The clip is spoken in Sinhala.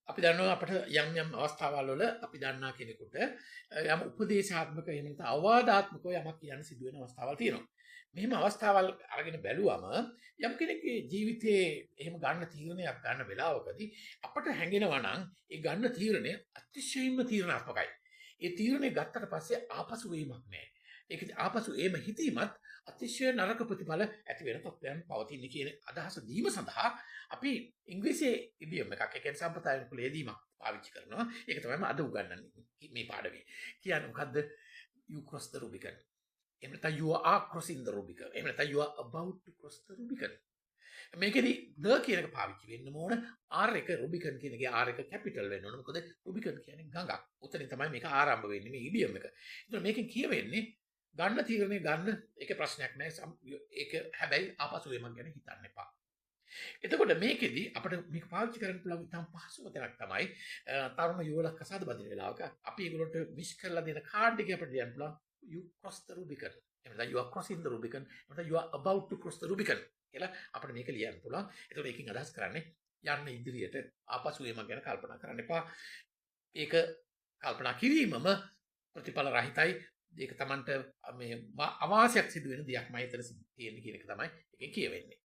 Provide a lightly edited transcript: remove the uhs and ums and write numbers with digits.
අපි දන්නවා අපට යම් අවස්ථාවල් වල අපි දන්නා කෙනෙකුට යම් උපදේශාත්මක එහෙම නැත්නම් අවවාදාත්මකව යමක් කියන්න සිදු වෙන අවස්ථාවල් තියෙනවා. මෙහෙම අවස්ථාවල් අරගෙන බැලුවම යම් කෙනෙක්ගේ ජීවිතේ එහෙම ගන්න තීරණයක් ගන්න වෙලාවකදී අපට හැඟෙනවා නම් ඒ ගන්න තීරණය අතිශයින්ම තීරණාත්මකයි. ඒ තීරණය ගත්තට පස්සේ ආපසු වීමක් නැහැ. ඒක ආපසු එම හිතීමත් අතිශය නරක ප්‍රතිඵල ඇති වෙන තත්ත්වයන් පවතින කියන අදහස දීම සඳහා අපි ඉංග්‍රීසියේ ඉදියම් එකක් ඒ කියන්නේ සම්ප්‍රදායික කුලයේදීමක් පාවිච්චි කරනවා. ඒක තමයි අද උගන්වන්නේ මේ පාඩමේ. කියන්නේ මොකද්ද? You cross the Rubicon. එහෙම නැත්නම් you are crossing the Rubicon. එහෙම නැත්නම් you are about to cross the Rubicon. මේකෙදි the කියන එක පාවිච්චි වෙන්න ඕන. R එක Rubicon කියන එකේ R එක කැපිටල් වෙන්න ඕන. මොකද Rubicon කියන්නේ ගඟක්. උතනින් තමයි මේක ආරම්භ වෙන්නේ මේ ඉදියම් එක. ඒතකොට මේකෙන් කියවෙන්නේ ගන්න තීරණය ගන්න ඒක ප්‍රශ්නයක් නෑ. ඒක හැබැයි ආපසු එමක් ගැන හිතන්න එපා. එතකොට මේකෙදි අපිට මේක පාවිච්චි කරන්න පුළුවන් ඉතාම පහසුම තැනක් තමයි තරුණ යුවලක් කසාද බඳින වෙලාවක අපි ඒගොල්ලොන්ට විශ් කරලා දෙන කාඩ් එකේ අපිට ලියන්න පුළුවන් you cross the Rubicon. එහෙනම් you are crossing the Rubicon. එහෙනම් you are about to cross the Rubicon කියලා අපිට මේක ලියන්න පුළුවන්. එතකොට ඒකෙන් අදහස් කරන්නේ යන්න ඉදිරියට ආපසු එමක් ගැන කල්පනා කරන්න එපා. ඒක කල්පනා කිරීමම ප්‍රතිඵල රහිතයි. ඒක Tamanට මේ අවාසියක් සිදු වෙන දෙයක් මම හිතන තියෙන්නේ කියන එක තමයි එකෙන් කියවෙන්නේ.